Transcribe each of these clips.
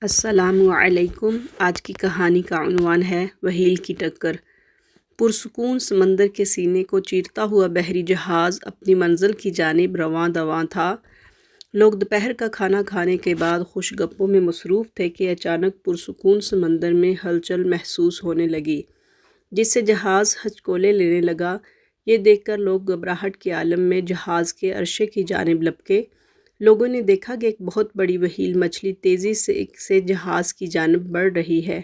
السلام علیکم۔ آج کی کہانی کا عنوان ہے وہیل کی ٹکر۔ پرسکون سمندر کے سینے کو چیرتا ہوا بحری جہاز اپنی منزل کی جانب رواں دواں تھا۔ لوگ دوپہر کا کھانا کھانے کے بعد خوش گپوں میں مصروف تھے کہ اچانک پرسکون سمندر میں ہلچل محسوس ہونے لگی، جس سے جہاز ہچکولے لینے لگا۔ یہ دیکھ کر لوگ گھبراہٹ کے عالم میں جہاز کے عرصے کی جانب لپکے۔ لوگوں نے دیکھا کہ ایک بہت بڑی وہیل مچھلی تیزی سے جہاز کی جانب بڑھ رہی ہے۔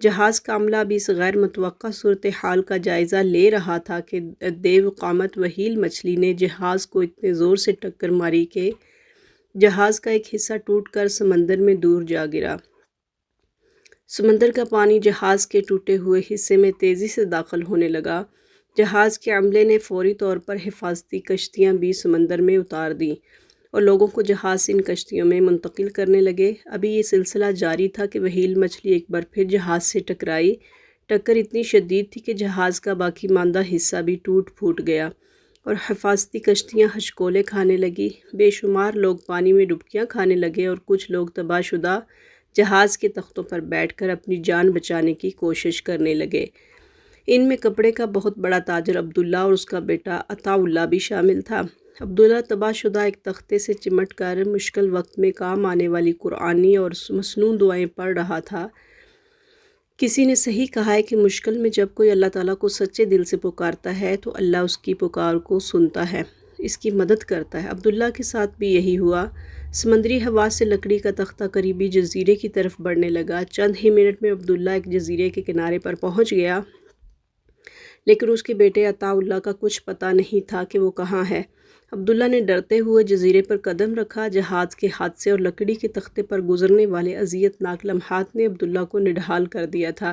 جہاز کا عملہ بھی اس غیر متوقع صورتحال کا جائزہ لے رہا تھا کہ دیو قامت وہیل مچھلی نے جہاز کو اتنے زور سے ٹکر ماری کہ جہاز کا ایک حصہ ٹوٹ کر سمندر میں دور جا گرا۔ سمندر کا پانی جہاز کے ٹوٹے ہوئے حصے میں تیزی سے داخل ہونے لگا۔ جہاز کے عملے نے فوری طور پر حفاظتی کشتیاں بھی سمندر میں اتار دیں اور لوگوں کو جہاز سے ان کشتیوں میں منتقل کرنے لگے۔ ابھی یہ سلسلہ جاری تھا کہ وہیل مچھلی ایک بار پھر جہاز سے ٹکرائی۔ ٹکر اتنی شدید تھی کہ جہاز کا باقی ماندہ حصہ بھی ٹوٹ پھوٹ گیا اور حفاظتی کشتیاں ہچکولے کھانے لگی۔ بے شمار لوگ پانی میں ڈبکیاں کھانے لگے اور کچھ لوگ تباہ شدہ جہاز کے تختوں پر بیٹھ کر اپنی جان بچانے کی کوشش کرنے لگے۔ ان میں کپڑے کا بہت بڑا تاجر عبداللہ اور اس کا بیٹا عطا اللہ بھی شامل تھا۔ عبداللہ تباہ شدہ ایک تختے سے چمٹ کر مشکل وقت میں کام آنے والی قرآنی اور مسنون دعائیں پڑھ رہا تھا۔ کسی نے صحیح کہا ہے کہ مشکل میں جب کوئی اللہ تعالیٰ کو سچے دل سے پکارتا ہے تو اللہ اس کی پکار کو سنتا ہے، اس کی مدد کرتا ہے۔ عبداللہ کے ساتھ بھی یہی ہوا۔ سمندری ہوا سے لکڑی کا تختہ قریبی جزیرے کی طرف بڑھنے لگا۔ چند ہی منٹ میں عبداللہ ایک جزیرے کے کنارے پر پہنچ گیا، لیکن اس کے بیٹے عطا اللہ کا کچھ پتہ نہیں تھا کہ وہ کہاں ہے۔ عبداللہ نے ڈرتے ہوئے جزیرے پر قدم رکھا۔ جہاز کے حادثے اور لکڑی کے تختے پر گزرنے والے اذیت ناک لمحات نے عبداللہ کو نڈھال کر دیا تھا۔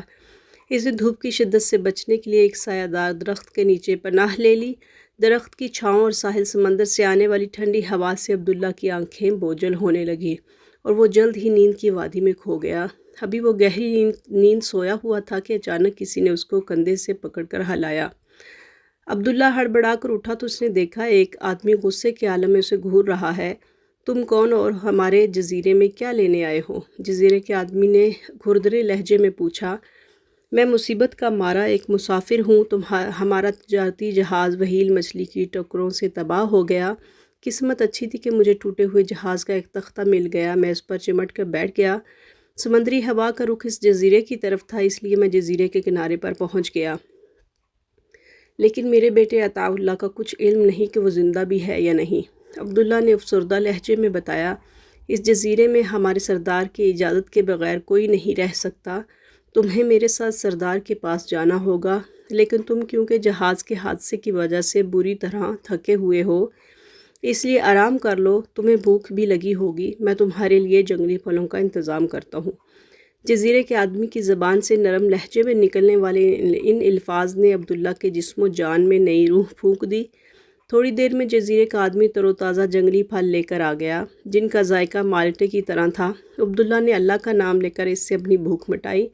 اس نے دھوپ کی شدت سے بچنے کے لیے ایک سایہ دار درخت کے نیچے پناہ لے لی۔ درخت کی چھاؤں اور ساحل سمندر سے آنے والی ٹھنڈی ہوا سے عبداللہ کی آنکھیں بوجھل ہونے لگیں اور وہ جلد ہی نیند کی وادی میں کھو گیا۔ ابھی وہ گہری نیند سویا ہوا تھا کہ اچانک کسی نے اس کو کندھے سے پکڑ کر ہلایا۔ عبداللہ ہڑبڑا کر اٹھا تو اس نے دیکھا ایک آدمی غصے کے عالم میں اسے گھور رہا ہے۔ تم کون اور ہمارے جزیرے میں کیا لینے آئے ہو؟ جزیرے کے آدمی نے کھردرے لہجے میں پوچھا۔ میں مصیبت کا مارا ایک مسافر ہوں۔ ہمارا تجارتی جہاز وہیل مچھلی کی ٹکروں سے تباہ ہو گیا۔ قسمت اچھی تھی کہ مجھے ٹوٹے ہوئے جہاز کا ایک تختہ مل گیا۔ میں اس پر چمٹ کر بیٹھ گیا۔ سمندری ہوا کا رخ اس جزیرے کی طرف تھا، اس لیے میں جزیرے کے کنارے پر پہنچ گیا۔ لیکن میرے بیٹے عطا اللہ کا کچھ علم نہیں کہ وہ زندہ بھی ہے یا نہیں۔ عبداللہ نے افسردہ لہجے میں بتایا، اس جزیرے میں ہمارے سردار کی اجازت کے بغیر کوئی نہیں رہ سکتا۔ تمہیں میرے ساتھ سردار کے پاس جانا ہوگا، لیکن تم کیونکہ جہاز کے حادثے کی وجہ سے بری طرح تھکے ہوئے ہو، اس لیے آرام کر لو۔ تمہیں بھوک بھی لگی ہوگی، میں تمہارے لیے جنگلی پھلوں کا انتظام کرتا ہوں۔ جزیرے کے آدمی کی زبان سے نرم لہجے میں نکلنے والے ان الفاظ نے عبداللہ کے جسم و جان میں نئی روح پھونک دی۔ تھوڑی دیر میں جزیرے کا آدمی تر و تازہ جنگلی پھل لے کر آ گیا، جن کا ذائقہ مالٹے کی طرح تھا۔ عبداللہ نے اللہ کا نام لے کر اس سے اپنی بھوک مٹائی۔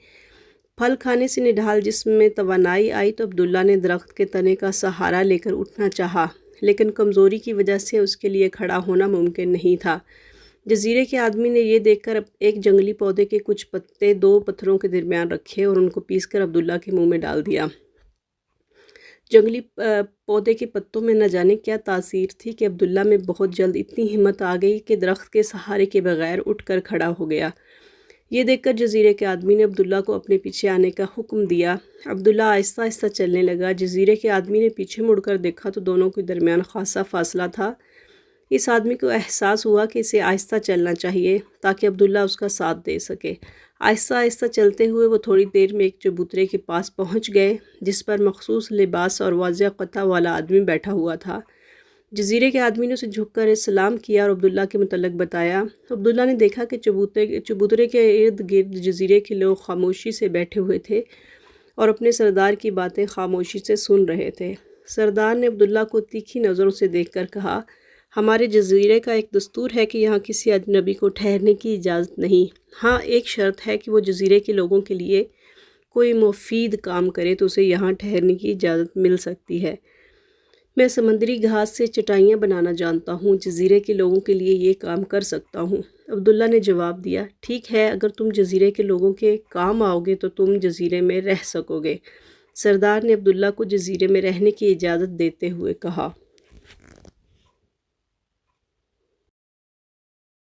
پھل کھانے سے نڈھال جسم میں توانائی آئی تو عبداللہ نے درخت کے تنے کا سہارا لے کر اٹھنا چاہا، لیکن کمزوری کی وجہ سے اس کے لیے کھڑا ہونا ممکن نہیں تھا۔ جزیرے کے آدمی نے یہ دیکھ کر ایک جنگلی پودے کے کچھ پتے دو پتھروں کے درمیان رکھے اور ان کو پیس کر عبداللہ کے منہ میں ڈال دیا۔ جنگلی پودے کے پتوں میں نہ جانے کیا تاثیر تھی کہ عبداللہ میں بہت جلد اتنی ہمت آ گئی کہ درخت کے سہارے کے بغیر اٹھ کر کھڑا ہو گیا۔ یہ دیکھ کر جزیرے کے آدمی نے عبداللہ کو اپنے پیچھے آنے کا حکم دیا۔ عبداللہ آہستہ آہستہ چلنے لگا۔ جزیرے کے آدمی نے پیچھے مڑ کر دیکھا تو دونوں کے درمیان خاصا فاصلہ تھا۔ اس آدمی کو احساس ہوا کہ اسے آہستہ چلنا چاہیے تاکہ عبداللہ اس کا ساتھ دے سکے۔ آہستہ آہستہ چلتے ہوئے وہ تھوڑی دیر میں ایک چبوترے کے پاس پہنچ گئے، جس پر مخصوص لباس اور واضح قطع والا آدمی بیٹھا ہوا تھا۔ جزیرے کے آدمی نے اسے جھک کر سلام کیا اور عبداللہ کے متعلق بتایا۔ عبداللہ نے دیکھا کہ چبوترے کے ارد گرد جزیرے کے لوگ خاموشی سے بیٹھے ہوئے تھے اور اپنے سردار کی باتیں خاموشی سے سن رہے تھے۔ سردار نے عبداللہ کو تیکھی نظروں سے دیکھ کر کہا، ہمارے جزیرے کا ایک دستور ہے کہ یہاں کسی اجنبی کو ٹھہرنے کی اجازت نہیں۔ ہاں، ایک شرط ہے کہ وہ جزیرے کے لوگوں کے لیے کوئی مفید کام کرے تو اسے یہاں ٹھہرنے کی اجازت مل سکتی ہے۔ میں سمندری گھاس سے چٹائیاں بنانا جانتا ہوں، جزیرے کے لوگوں کے لیے یہ کام کر سکتا ہوں۔ عبداللہ نے جواب دیا، ٹھیک ہے، اگر تم جزیرے کے لوگوں کے کام آؤ گے تو تم جزیرے میں رہ سکو گے۔ سردار نے عبداللہ کو جزیرے میں رہنے کی اجازت دیتے ہوئے کہا۔